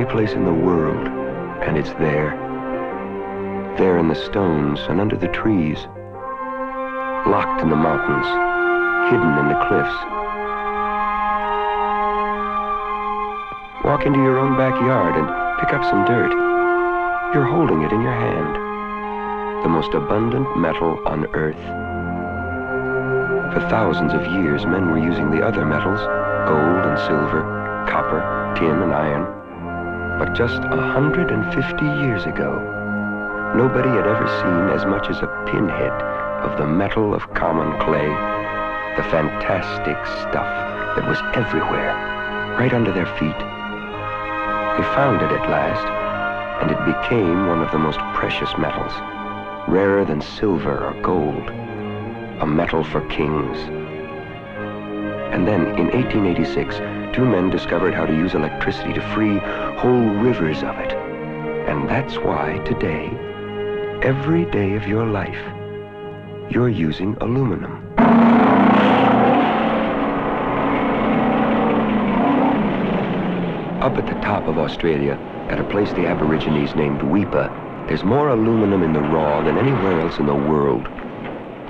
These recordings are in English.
place in the world, and it's there. There in the stones and under the trees. Locked in the mountains, hidden in the cliffs. Walk into your own backyard and pick up some dirt. You're holding it in your hand. The most abundant metal on Earth. For thousands of years, men were using the other metals, gold and silver, copper, tin and iron. But just 150 years ago, nobody had ever seen as much as a pinhead of the metal of common clay, the fantastic stuff that was everywhere, right under their feet. They found it at last, and it became one of the most precious metals, rarer than silver or gold, a metal for kings. And then, in 1886, two men discovered how to use electricity to free whole rivers of it. And that's why today, every day of your life, you're using aluminum. Up at the top of Australia, at a place the Aborigines named Weipa, there's more aluminum in the raw than anywhere else in the world.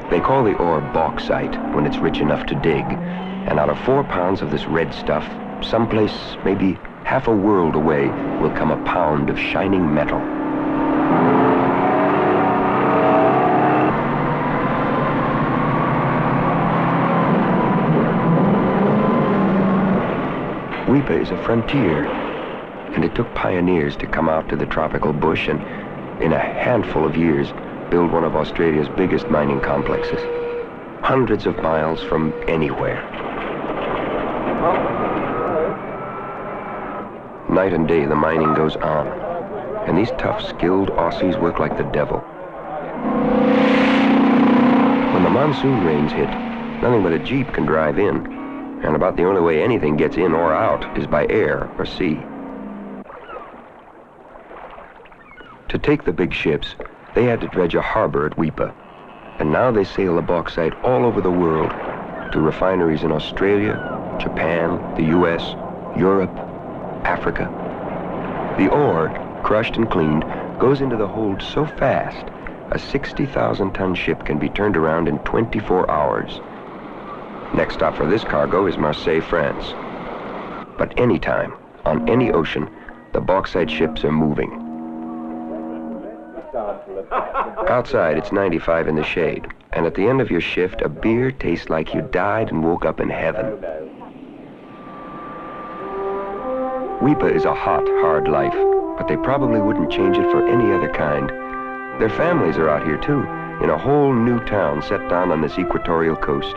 They call the ore bauxite when it's rich enough to dig, and out of 4 pounds of this red stuff, someplace maybe half a world away will come a pound of shining metal. Weipa is a frontier, and it took pioneers to come out to the tropical bush and, in a handful of years, build one of Australia's biggest mining complexes. Hundreds of miles from anywhere. Night and day, the mining goes on, and these tough, skilled Aussies work like the devil. When the monsoon rains hit, nothing but a Jeep can drive in, and about the only way anything gets in or out is by air or sea. To take the big ships, they had to dredge a harbor at Weipa, and now they sail the bauxite all over the world to refineries in Australia, Japan, the US, Europe, Africa. The ore, crushed and cleaned, goes into the hold so fast, a 60,000-ton ship can be turned around in 24 hours. Next stop for this cargo is Marseille, France. But anytime, on any ocean, the bauxite ships are moving. Outside, it's 95 in the shade, and at the end of your shift, a beer tastes like you died and woke up in heaven. Weipa is a hot, hard life, but they probably wouldn't change it for any other kind. Their families are out here too, in a whole new town set down on this equatorial coast.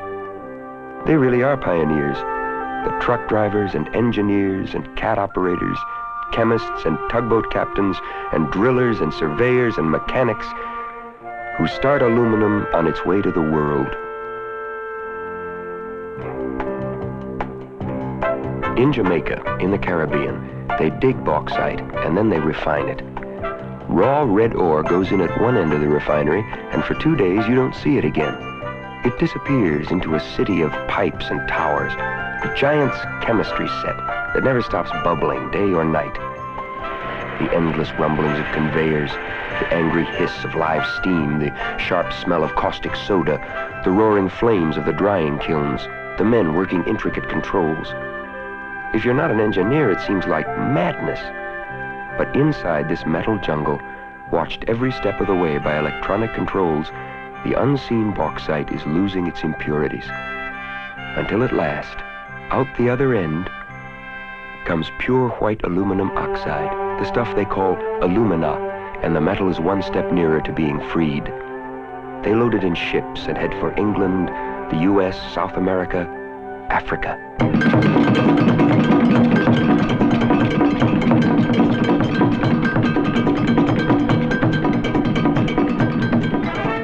They really are pioneers. The truck drivers and engineers and cat operators, chemists and tugboat captains and drillers and surveyors and mechanics who start aluminum on its way to the world. In Jamaica, in the Caribbean, they dig bauxite and then they refine it. Raw red ore goes in at one end of the refinery, and for 2 days you don't see it again. It disappears into a city of pipes and towers, a giant's chemistry set that never stops bubbling day or night. The endless rumblings of conveyors, the angry hiss of live steam, the sharp smell of caustic soda, the roaring flames of the drying kilns, the men working intricate controls. If you're not an engineer, it seems like madness. But inside this metal jungle, watched every step of the way by electronic controls, the unseen bauxite is losing its impurities. Until at last, out the other end, comes pure white aluminum oxide, the stuff they call alumina, and the metal is one step nearer to being freed. They load it in ships and head for England, the US, South America, Africa.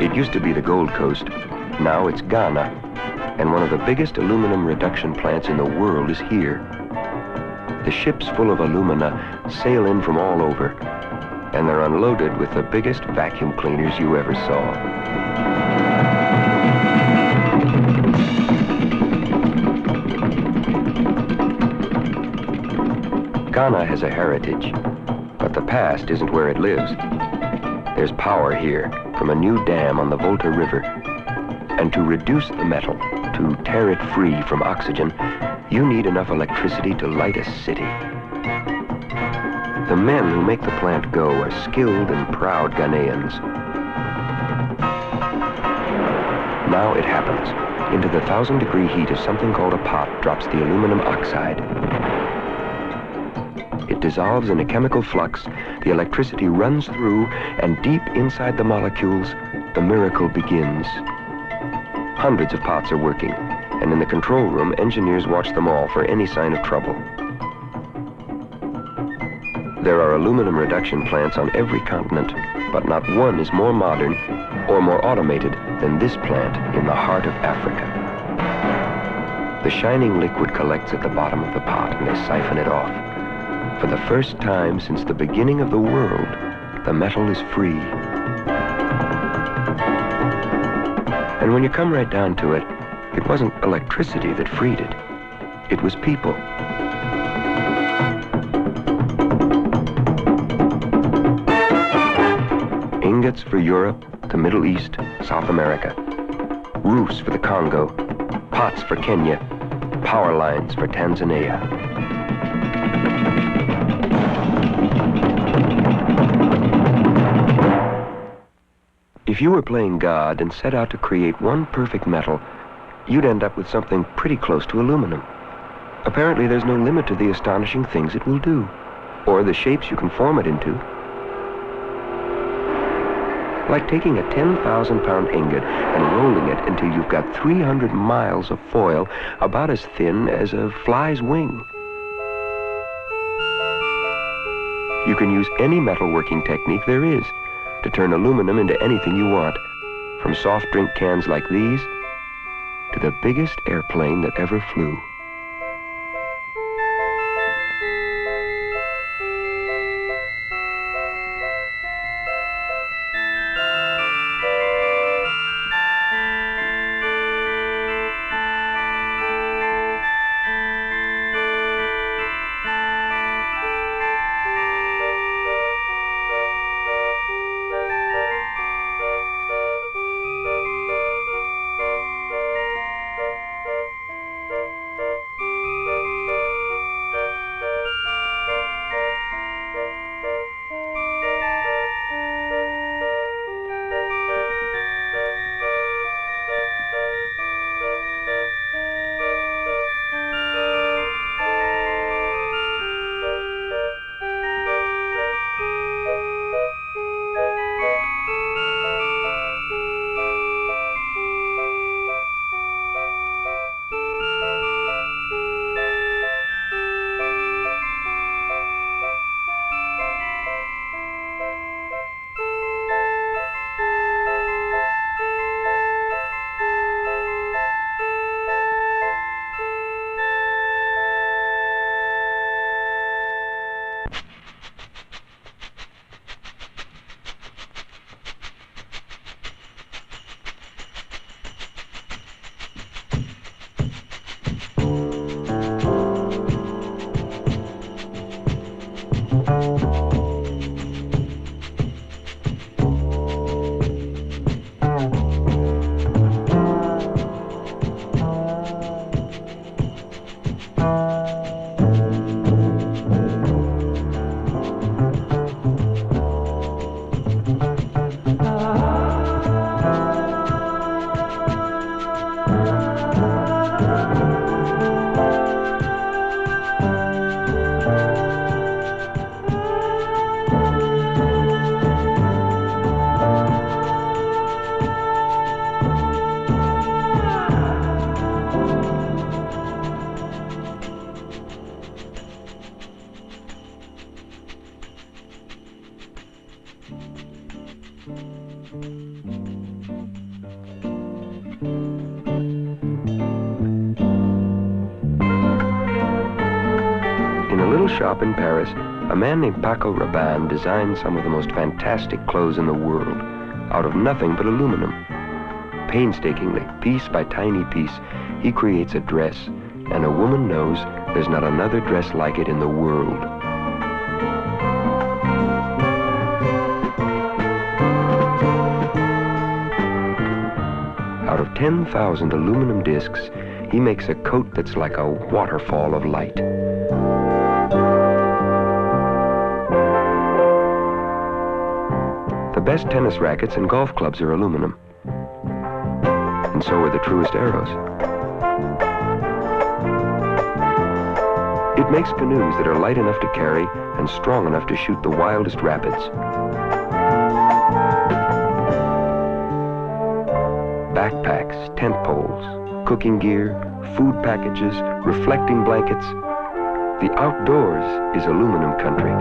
It used to be the Gold Coast. Now it's Ghana, and one of the biggest aluminum reduction plants in the world is here. The ships full of alumina sail in from all over, and they're unloaded with the biggest vacuum cleaners you ever saw. Ghana has a heritage, but the past isn't where it lives. There's power here from a new dam on the Volta River. And to reduce the metal, to tear it free from oxygen, you need enough electricity to light a city. The men who make the plant go are skilled and proud Ghanaians. Now it happens. Into the 1,000-degree heat of something called a pot drops the aluminum oxide. It dissolves in a chemical flux, the electricity runs through, and deep inside the molecules, the miracle begins. Hundreds of pots are working, and in the control room, engineers watch them all for any sign of trouble. There are aluminum reduction plants on every continent, but not one is more modern or more automated than this plant in the heart of Africa. The shining liquid collects at the bottom of the pot and they siphon it off. For the first time since the beginning of the world, the metal is free. And when you come right down to it, it wasn't electricity that freed it. It was people. Ingots for Europe, the Middle East, South America. Roofs for the Congo, pots for Kenya, power lines for Tanzania. If you were playing God and set out to create one perfect metal, you'd end up with something pretty close to aluminum. Apparently there's no limit to the astonishing things it will do, or the shapes you can form it into. Like taking a 10,000-pound ingot and rolling it until you've got 300 miles of foil about as thin as a fly's wing. You can use any metalworking technique there is to turn aluminum into anything you want, from soft drink cans like these to the biggest airplane that ever flew. In a little shop in Paris, a man named Paco Rabanne designed some of the most fantastic clothes in the world, out of nothing but aluminum. Painstakingly, piece by tiny piece, he creates a dress, and a woman knows there's not another dress like it in the world. of 10,000 aluminum discs, he makes a coat that's like a waterfall of light. The best tennis rackets and golf clubs are aluminum. And so are the truest arrows. It makes canoes that are light enough to carry and strong enough to shoot the wildest rapids. Backpacks, tent poles, cooking gear, food packages, reflecting blankets. The outdoors is aluminum country.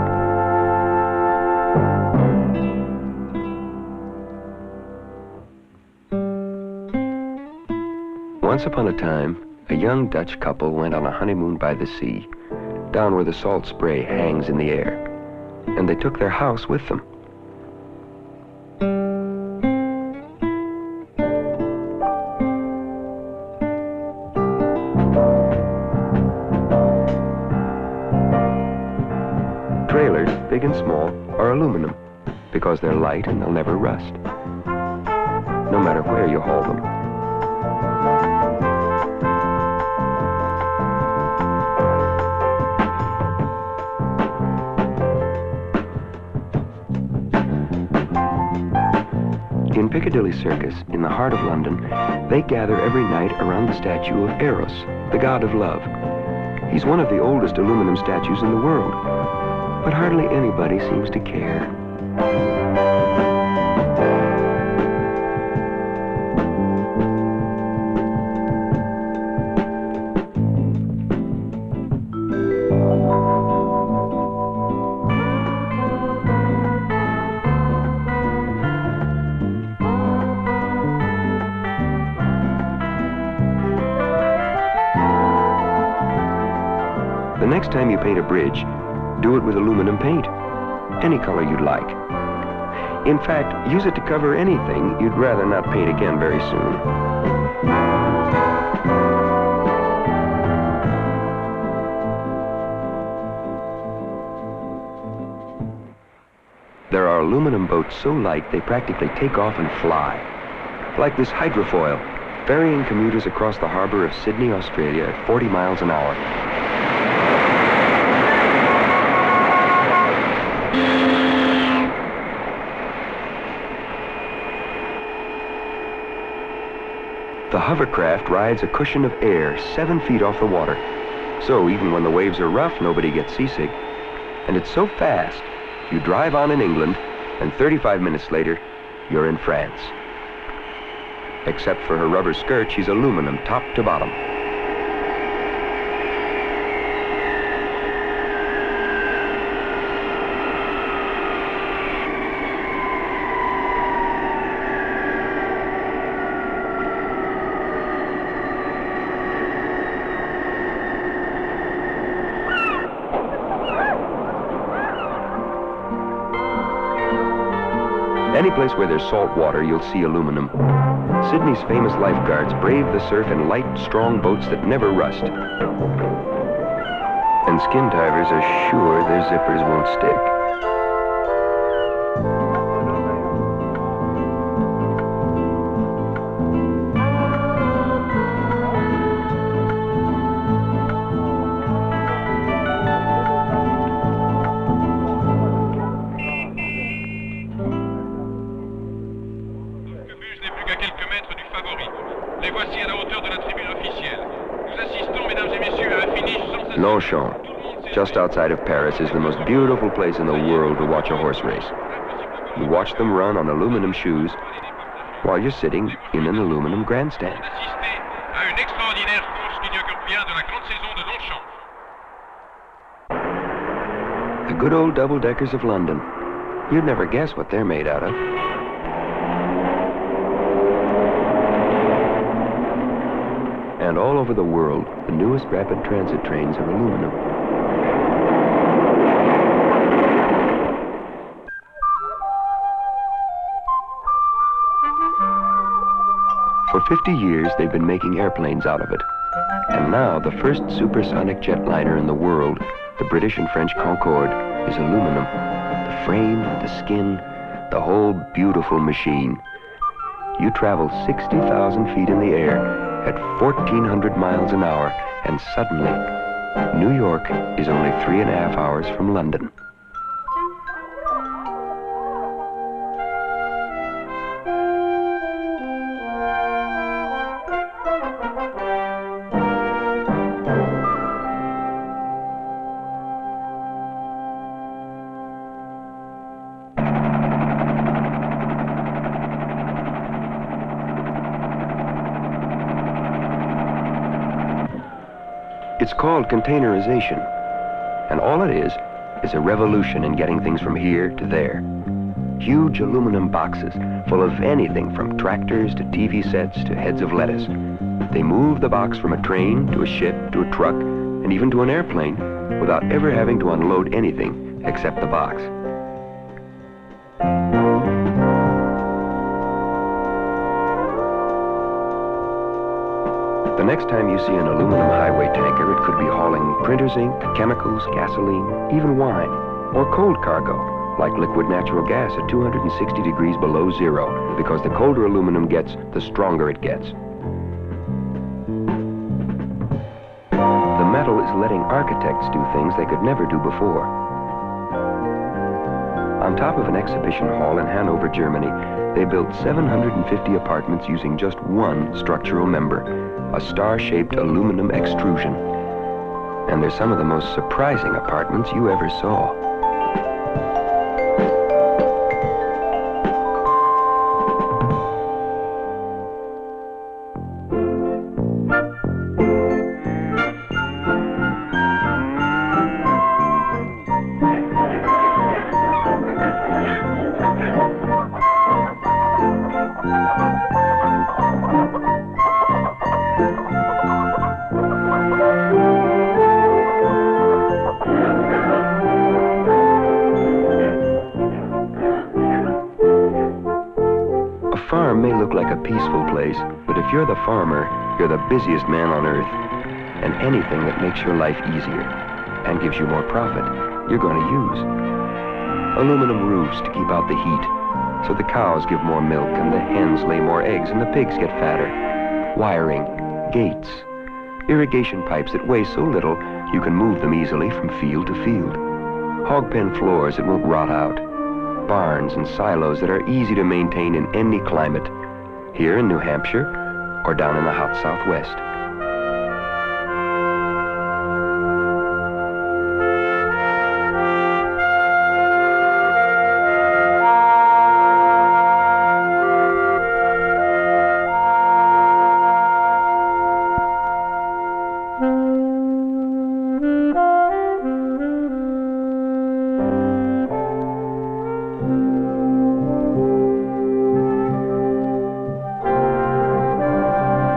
Once upon a time, a young Dutch couple went on a honeymoon by the sea, down where the salt spray hangs in the air, and they took their house with them. Trailers, big and small, are aluminum because they're light and they'll never rust, no matter where you haul them. In Piccadilly Circus, in the heart of London, they gather every night around the statue of Eros, the god of love. He's one of the oldest aluminum statues in the world, but hardly anybody seems to care. The next time you paint a bridge, do it with aluminum paint, any color you'd like. In fact, use it to cover anything you'd rather not paint again very soon. There are aluminum boats so light they practically take off and fly, like this hydrofoil, ferrying commuters across the harbor of Sydney, Australia at 40 miles an hour. The hovercraft rides a cushion of air 7 feet off the water. So even when the waves are rough, nobody gets seasick. And it's so fast, you drive on in England, and 35 minutes later, you're in France. Except for her rubber skirt, she's aluminum top to bottom. Any place where there's salt water, you'll see aluminum. Sydney's famous lifeguards brave the surf in light, strong boats that never rust. And skin divers are sure their zippers won't stick. Longchamp, just outside of Paris, is the most beautiful place in the world to watch a horse race. You watch them run on aluminum shoes while you're sitting in an aluminum grandstand. The good old double-deckers of London. You'd never guess what they're made out of. And all over the world, the newest rapid transit trains are aluminum. For 50 years, they've been making airplanes out of it. And now, the first supersonic jetliner in the world, the British and French Concorde, is aluminum. The frame, the skin, the whole beautiful machine. You travel 60,000 feet in the air at 1,400 miles an hour, and suddenly, New York is only 3.5 hours from London. It's called containerization, and all it is a revolution in getting things from here to there. Huge aluminum boxes full of anything from tractors to TV sets to heads of lettuce. They move the box from a train to a ship to a truck and even to an airplane without ever having to unload anything except the box. The next time you see an aluminum highway tanker, it could be hauling printer's ink, chemicals, gasoline, even wine, or cold cargo, like liquid natural gas at 260 degrees below zero, because the colder aluminum gets, the stronger it gets. The metal is letting architects do things they could never do before. On top of an exhibition hall in Hanover, Germany, they built 750 apartments using just one structural member, a star-shaped aluminum extrusion. And they're some of the most surprising apartments you ever saw. Farm may look like a peaceful place, but if you're the farmer, you're the busiest man on earth. And anything that makes your life easier and gives you more profit, you're going to use. Aluminum roofs to keep out the heat, so the cows give more milk and the hens lay more eggs and the pigs get fatter. Wiring, gates, irrigation pipes that weigh so little you can move them easily from field to field. Hog pen floors that won't rot out. Barns and silos that are easy to maintain in any climate, here in New Hampshire or down in the hot Southwest.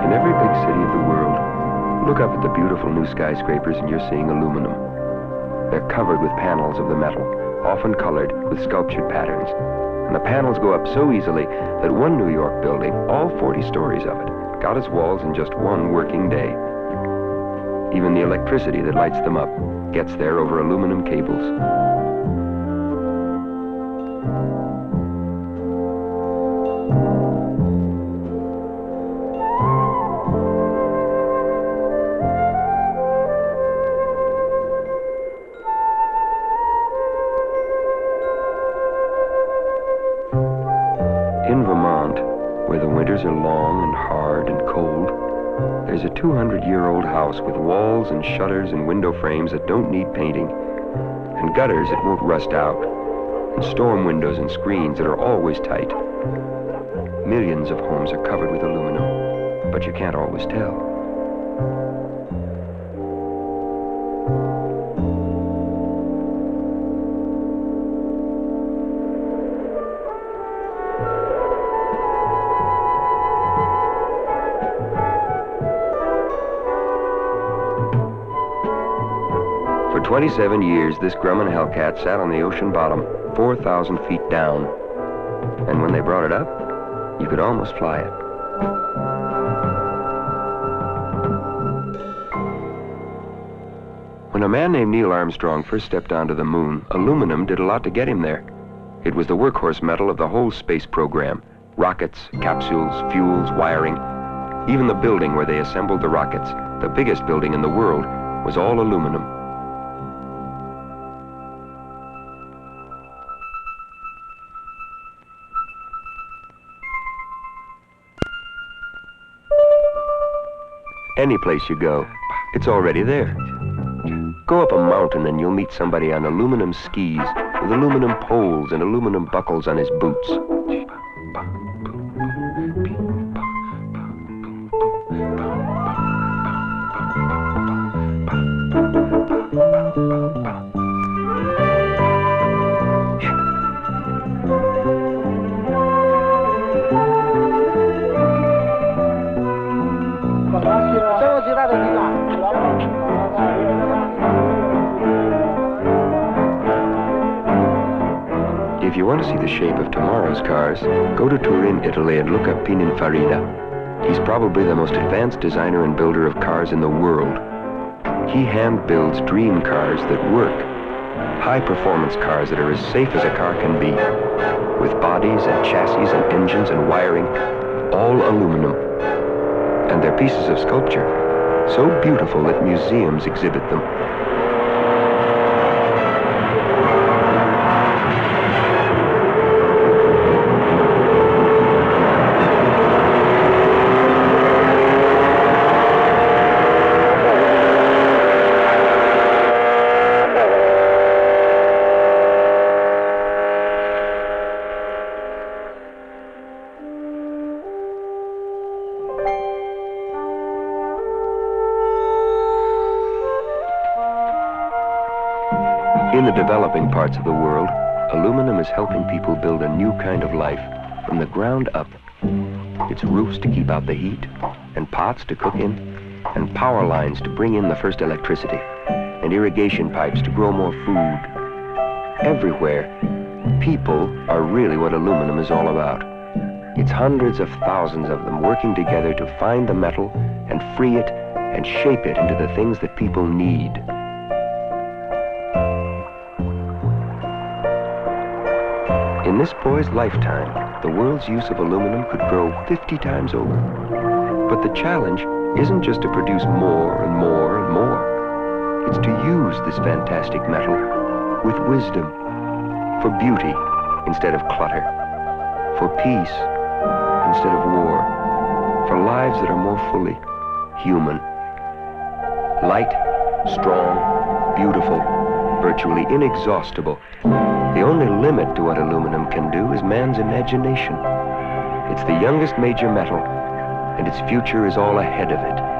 In every big city of the world, look up at the beautiful new skyscrapers and you're seeing aluminum. They're covered with panels of the metal, often colored with sculptured patterns. And the panels go up so easily that one New York building, all 40 stories of it, got its walls in just one working day. Even the electricity that lights them up gets there over aluminum cables. In Vermont, where the winters are long and hard and cold, there's a 200-year-old house with walls and shutters and window frames that don't need painting, and gutters that won't rust out, and storm windows and screens that are always tight. Millions of homes are covered with aluminum, but you can't always tell. For 27 years, this Grumman Hellcat sat on the ocean bottom, 4,000 feet down. And when they brought it up, you could almost fly it. When a man named Neil Armstrong first stepped onto the moon, aluminum did a lot to get him there. It was the workhorse metal of the whole space program, Rockets, capsules, fuels, wiring. Even the building where they assembled the rockets, the biggest building in the world, was all aluminum. Any place you go, it's already there. Go up a mountain and you'll meet somebody on aluminum skis with aluminum poles and aluminum buckles on his boots. If you want to see the shape of tomorrow's cars, go to Turin, Italy, and look up Pininfarina. He's probably the most advanced designer and builder of cars in the world. He hand builds dream cars that work. High-performance cars that are as safe as a car can be, with bodies and chassis and engines and wiring, all aluminum. And they're pieces of sculpture, so beautiful that museums exhibit them. In the developing parts of the world, aluminum is helping people build a new kind of life from the ground up. It's roofs to keep out the heat, and pots to cook in, and power lines to bring in the first electricity, and irrigation pipes to grow more food. Everywhere, people are really what aluminum is all about. It's hundreds of thousands of them working together to find the metal and free it and shape it into the things that people need. In this boy's lifetime, the world's use of aluminum could grow 50 times over. But the challenge isn't just to produce more and more and more. It's to use this fantastic metal with wisdom, for beauty instead of clutter, for peace instead of war, for lives that are more fully human. Light, strong, beautiful, virtually inexhaustible. The only limit to what aluminum can do is man's imagination. It's the youngest major metal, and its future is all ahead of it.